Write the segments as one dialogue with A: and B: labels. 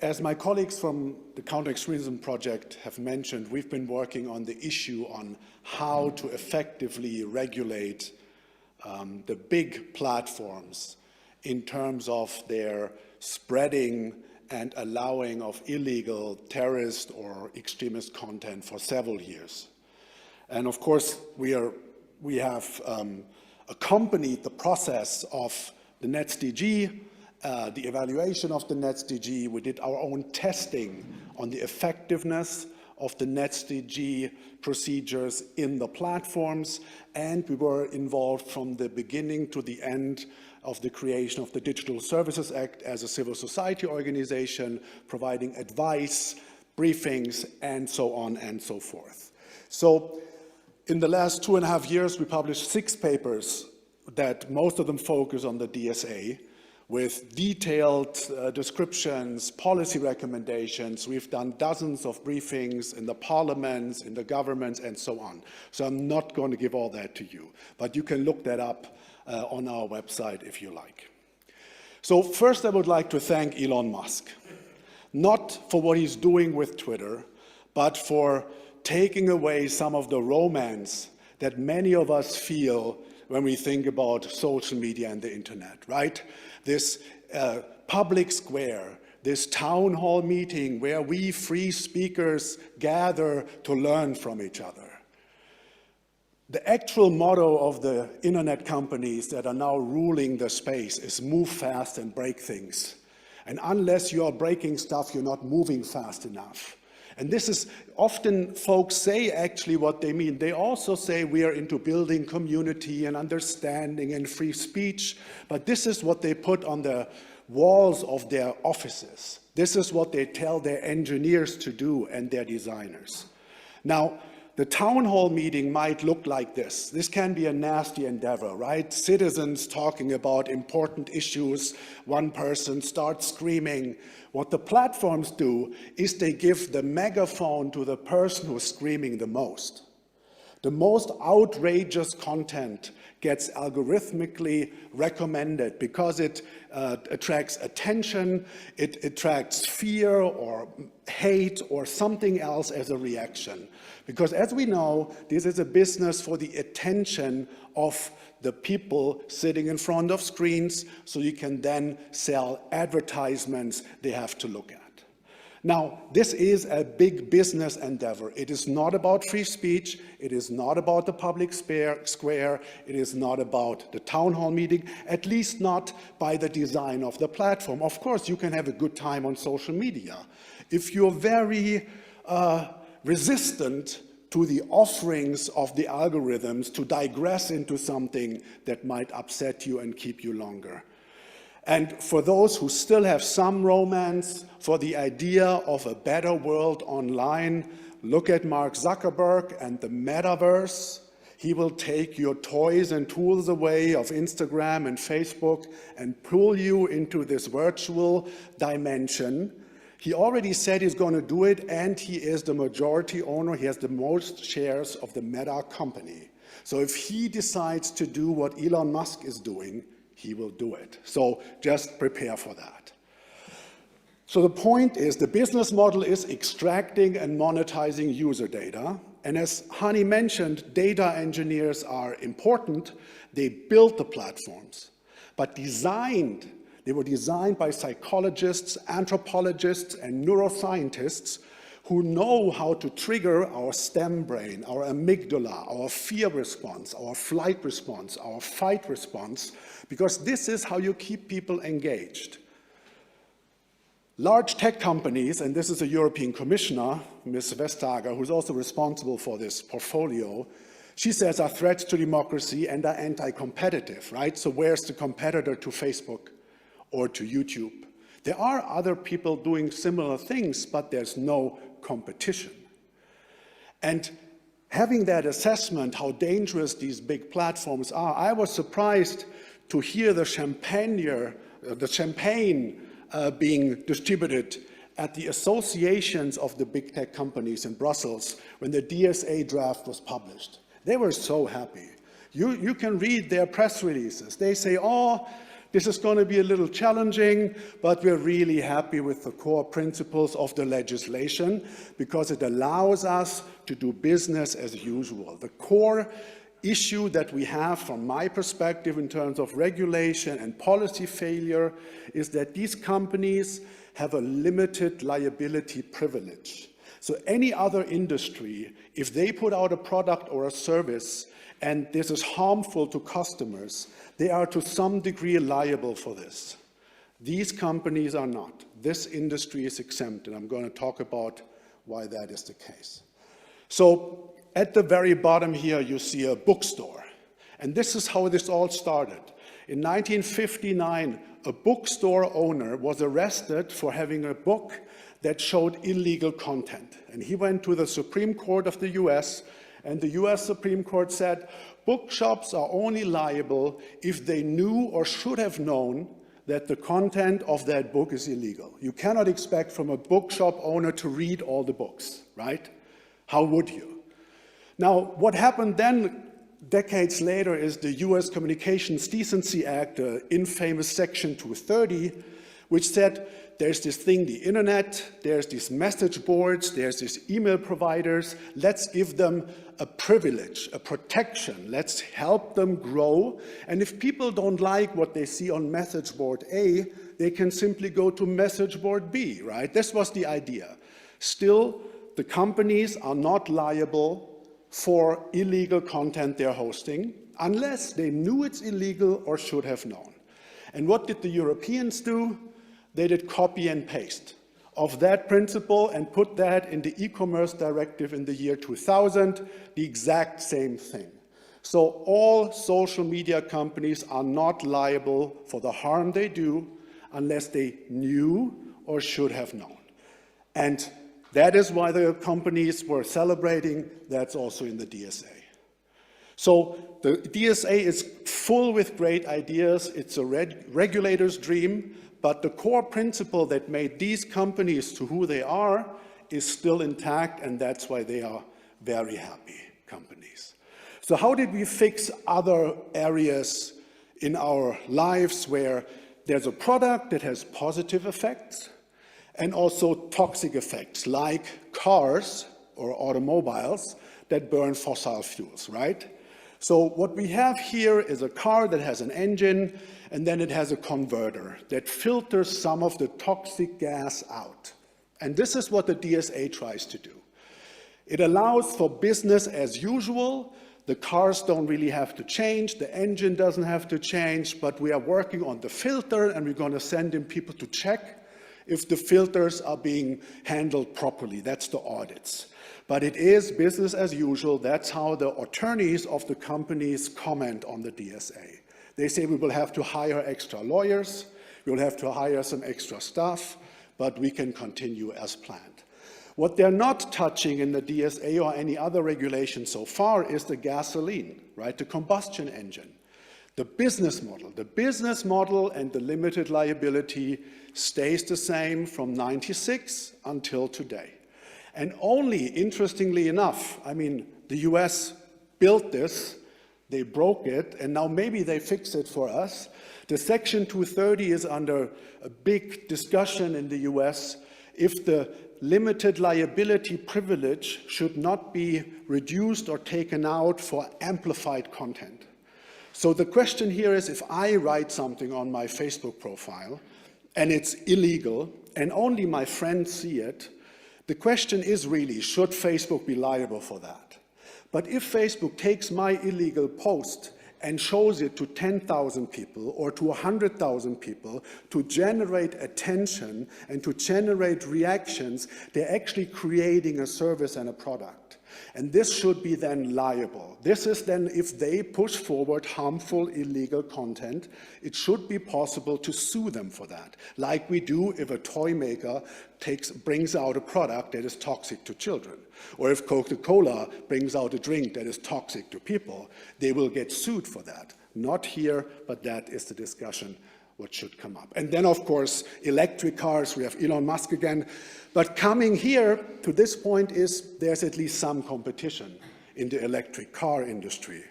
A: as my colleagues from the Counter Extremism Project have mentioned, we've been working on the issue on how to effectively regulate the big platforms in terms of their spreading and allowing of illegal terrorist or extremist content for several years. And of course, we have accompanied the process of the NetzDG, the evaluation of the NetzDG. We did our own testing on the effectiveness of the NetzDG procedures in the platforms, and we were involved from the beginning to the end of the creation of the Digital Services Act as a civil society organization, providing advice, briefings, and so on and so forth. So in the last 2.5 years, we published 6 papers that most of them focus on the DSA, with detailed descriptions, policy recommendations. We've done dozens of briefings in the parliaments, in the governments, and so on. So I'm not going to give all that to you, but you can look that up on our website if you like. So first I would like to thank Elon Musk, not for what he's doing with Twitter, but for taking away some of the romance that many of us feel when we think about social media and the internet, right? This public square, this town hall meeting where we free speakers gather to learn from each other. The actual motto of the internet companies that are now ruling the space is move fast and break things. And unless you are breaking stuff, you're not moving fast enough. And this is often folks say actually what they mean. They also say we are into building community and understanding and free speech, but this is what they put on the walls of their offices. This is what they tell their engineers to do and their designers. Now, the town hall meeting might look like this. This can be a nasty endeavor, right? Citizens talking about important issues. One person starts screaming. What the platforms do is they give the megaphone to the person who's screaming the most. The most outrageous content gets algorithmically recommended because it attracts attention, it attracts fear or hate or something else as a reaction. Because as we know, this is a business for the attention of the people sitting in front of screens, so you can then sell advertisements they have to look at. Now, this is a big business endeavor. It is not about free speech. It is not about the public square. It is not about the town hall meeting, at least not by the design of the platform. Of course, you can have a good time on social media. If you're very resistant to the offerings of the algorithms to digress into something that might upset you and keep you longer. And for those who still have some romance for the idea of a better world online, look at Mark Zuckerberg and the metaverse. He will take your toys and tools away of Instagram and Facebook and pull you into this virtual dimension. He already said he's going to do it, and he is the majority owner. He has the most shares of the Meta company. So if he decides to do what Elon Musk is doing, he will do it. So just prepare for that. So the point is, the business model is extracting and monetizing user data. And as Hany mentioned, data engineers are important. They built the platforms, but they were designed by psychologists, anthropologists, and neuroscientists who know how to trigger our stem brain, our amygdala, our fear response, our flight response, our fight response, because this is how you keep people engaged. Large tech companies, and this is a European commissioner, Ms. Vestager, who's also responsible for this portfolio, she says are threats to democracy and are anti-competitive, right? So where's the competitor to Facebook or to YouTube? There are other people doing similar things, but there's no competition. And having that assessment, how dangerous these big platforms are, I was surprised to hear the champagne being distributed at the associations of the big tech companies in Brussels when the DSA draft was published. They were so happy. You can read their press releases. They say, oh, This is going to be a little challenging, but we're really happy with the core principles of the legislation because it allows us to do business as usual. The core issue that we have from my perspective in terms of regulation and policy failure is that these companies have a limited liability privilege. So any other industry, if they put out a product or a service and this is harmful to customers, they are to some degree liable for this. These companies are not. This industry is exempt, and I'm going to talk about why that is the case. So at the very bottom here, you see a bookstore. And this is how this all started. In 1959, a bookstore owner was arrested for having a book that showed illegal content. And he went to the Supreme Court of the US, and the US Supreme Court said, bookshops are only liable if they knew or should have known that the content of that book is illegal. You cannot expect from a bookshop owner to read all the books, right? How would you? Now, what happened then, decades later, is the US Communications Decency Act, infamous Section 230, which said there's this thing, the internet, there's these message boards, there's these email providers, let's give them a privilege, a protection, let's help them grow, and if people don't like what they see on message board A, they can simply go to message board B, right? This was the idea. Still, the companies are not liable for illegal content they're hosting unless they knew it's illegal or should have known. And what did the Europeans do? They did copy and paste of that principle and put that in the e-commerce directive in the year 2000, the exact same thing. So all social media companies are not liable for the harm they do unless they knew or should have known. And that is why the companies were celebrating. That's also in the DSA. So the DSA is full with great ideas. It's a regulator's dream, but the core principle that made these companies to who they are is still intact, and that's why they are very happy companies. So how did we fix other areas in our lives where there's a product that has positive effects and also toxic effects, like cars or automobiles that burn fossil fuels, right? So what we have here is a car that has an engine, and then it has a converter that filters some of the toxic gas out. And this is what the DSA tries to do. It allows for business as usual. The cars don't really have to change, the engine doesn't have to change, but we are working on the filter, and we're going to send in people to check if the filters are being handled properly. That's the audits. But it is business as usual. That's how the attorneys of the companies comment on the DSA. They say we will have to hire extra lawyers, we will have to hire some extra staff, but we can continue as planned. What they're not touching in the DSA or any other regulation so far is the gasoline, right? The combustion engine. The business model and the limited liability stays the same from 96 until today. And only, interestingly enough, I mean, the US built this, they broke it, and now maybe they fix it for us. The Section 230 is under a big discussion in the US if the limited liability privilege should not be reduced or taken out for amplified content. So the question here is, if I write something on my Facebook profile and it's illegal and only my friends see it, the question is really, should Facebook be liable for that? But if Facebook takes my illegal post and shows it to 10,000 people or to 100,000 people to generate attention and to generate reactions, they're actually creating a service and a product. And this should be then liable. This is then, if they push forward harmful, illegal content, it should be possible to sue them for that, like we do if a toy maker brings out a product that is toxic to children. Or if Coca-Cola brings out a drink that is toxic to people, they will get sued for that. Not here, but that is the discussion what should come up. And then, of course, electric cars, we have Elon Musk again. But coming here to this point is there's at least some competition in the electric car industry.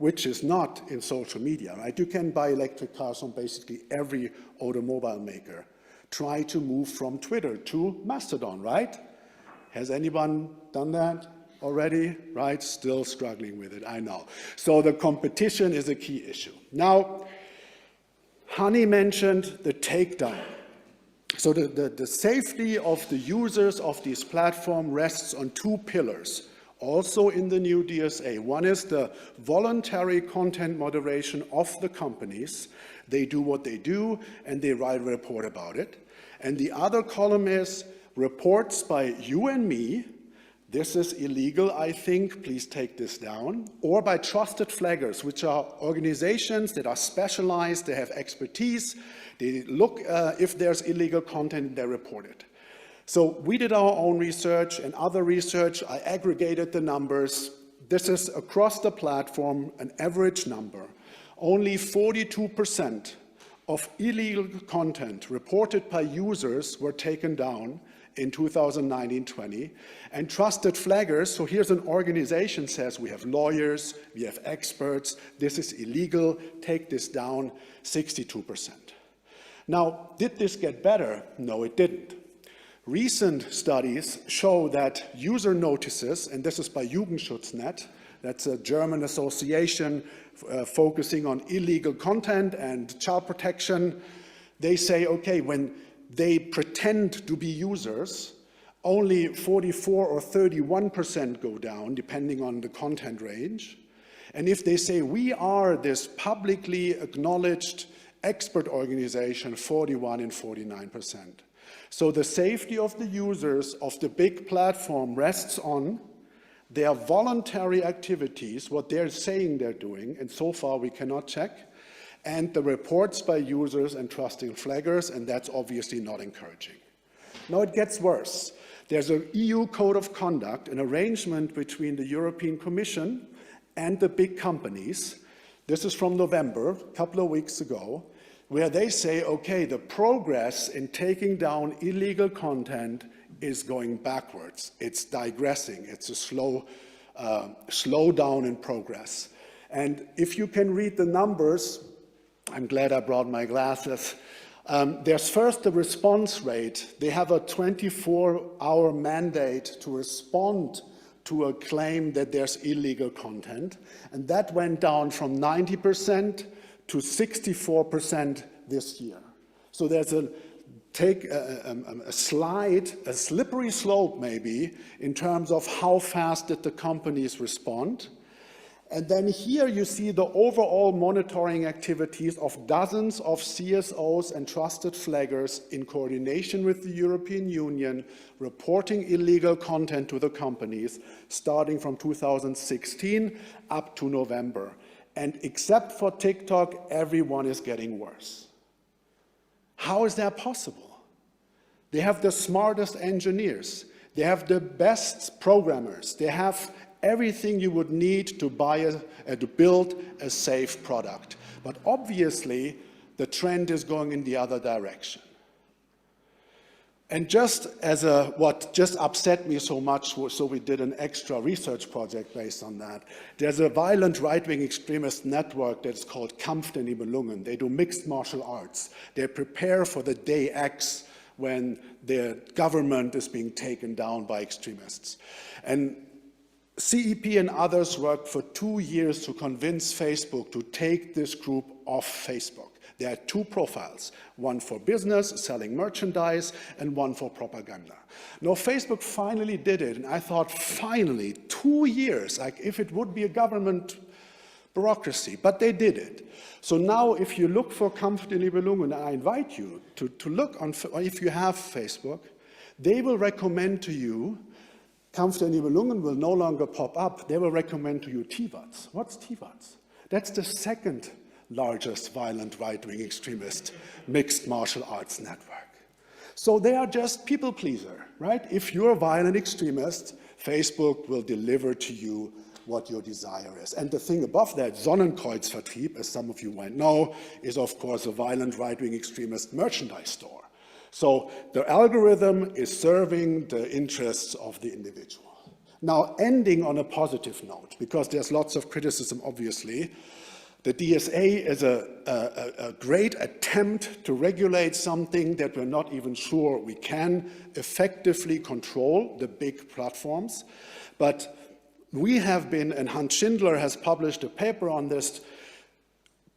A: which is not in social media, right? You can buy electric cars from basically every automobile maker. Try to move from Twitter to Mastodon, right? Has anyone done that already? Right? Still struggling with it, I know. So the competition is a key issue. Now, Hany mentioned the takedown. So the safety of the users of this platform rests on two pillars, also in the new DSA. One is the voluntary content moderation of the companies. They do what they do, and they write a report about it. And the other column is reports by you and me. This is illegal, I think, please take this down. Or by trusted flaggers, which are organizations that are specialized, they have expertise, they look if there's illegal content, they report it. So we did our own research and other research, I aggregated the numbers. This is across the platform, an average number. Only 42% of illegal content reported by users were taken down in 2019-20, and trusted flaggers, so here's an organization says we have lawyers, we have experts, this is illegal, take this down, 62%. Now, did this get better? No, it didn't. Recent studies show that user notices, and this is by Jugendschutznet, that's a German association focusing on illegal content and child protection, they say, okay, when they pretend to be users, only 44 or 31% go down, depending on the content range. And if they say, we are this publicly acknowledged expert organization, 41 and 49%. So the safety of the users of the big platform rests on their voluntary activities, what they're saying they're doing, and so far we cannot check, and the reports by users and trusted flaggers, and that's obviously not encouraging. Now it gets worse. There's an EU code of conduct, an arrangement between the European Commission and the big companies. This is from November, a couple of weeks ago, where they say, okay, the progress in taking down illegal content is going backwards. It's digressing. It's a slow down in progress. And if you can read the numbers, I'm glad I brought my glasses. There's first the response rate. They have a 24-hour mandate to respond to a claim that there's illegal content. And that went down from 90% to 64% this year. So there's a slide, a slippery slope maybe, in terms of how fast did the companies respond. And then here you see the overall monitoring activities of dozens of CSOs and trusted flaggers in coordination with the European Union, reporting illegal content to the companies, starting from 2016 up to November. And except for TikTok, everyone is getting worse. How is that possible? They have the smartest engineers. They have the best programmers. They have everything you would need to to build a safe product. But obviously, the trend is going in the other direction. And just as what just upset me so much, so we did an extra research project based on that. There's a violent right-wing extremist network that's called Kampf der Nibelungen. They do mixed martial arts. They prepare for the day X when the government is being taken down by extremists. And CEP and others worked for 2 years to convince Facebook to take this group off Facebook. There are two profiles, one for business, selling merchandise, and one for propaganda. Now, Facebook finally did it, and I thought, finally, 2 years, like if it would be a government bureaucracy, but they did it. So now, if you look for Kampf der Nibelungen, I invite you to look on, if you have Facebook, they will recommend to you, Kampf der Nibelungen will no longer pop up, they will recommend to you TVATS. What's TVATS? That's the second largest violent right-wing extremist mixed martial arts network. So they are just people pleaser, right? If you're a violent extremist, Facebook will deliver to you what your desire is. And the thing above that, Sonnenkreuzvertrieb, as some of you might know, is of course a violent right-wing extremist merchandise store. So the algorithm is serving the interests of the individual. Now, ending on a positive note, because there's lots of criticism, obviously, the DSA is a great attempt to regulate something that we're not even sure we can effectively control, the big platforms. But we have been, and Hans Schindler has published a paper on this,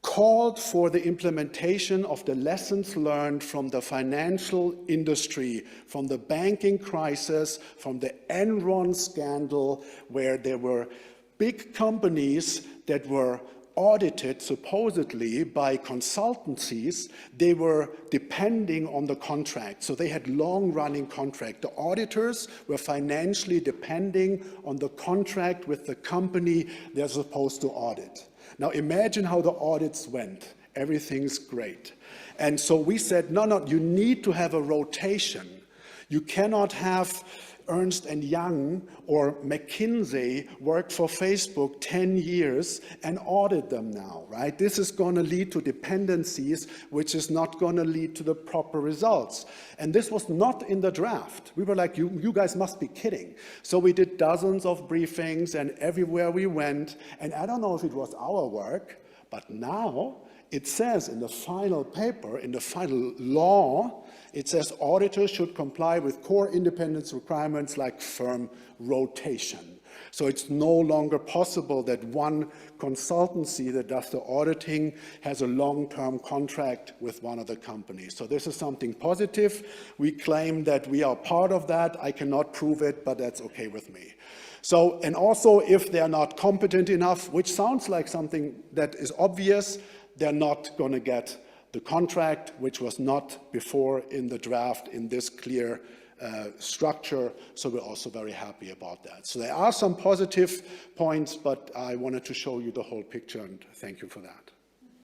A: called for the implementation of the lessons learned from the financial industry, from the banking crisis, from the Enron scandal, where there were big companies that were audited supposedly by consultancies. They were depending on the contract, so they had long-running contract. The auditors were financially depending on the contract with the company they're supposed to audit. Now imagine how the audits went. Everything's great. And so we said, no, you need to have a rotation. You cannot have Ernst & Young or McKinsey work for Facebook 10 years and audit them now, right? This is going to lead to dependencies, which is not going to lead to the proper results. And this was not in the draft. We were like, you guys must be kidding. So we did dozens of briefings, and everywhere we went, and I don't know if it was our work, but now it says in the final paper, in the final law, it says auditors should comply with core independence requirements like firm rotation. So it's no longer possible that one consultancy that does the auditing has a long-term contract with one of the companies. So this is something positive. We claim that we are part of that. I cannot prove it, but that's okay with me. So, and also if they're not competent enough, which sounds like something that is obvious, they're not going to get the contract, which was not before in the draft in this clear structure. So we're also very happy about that. So there are some positive points, but I wanted to show you the whole picture, and thank you for that.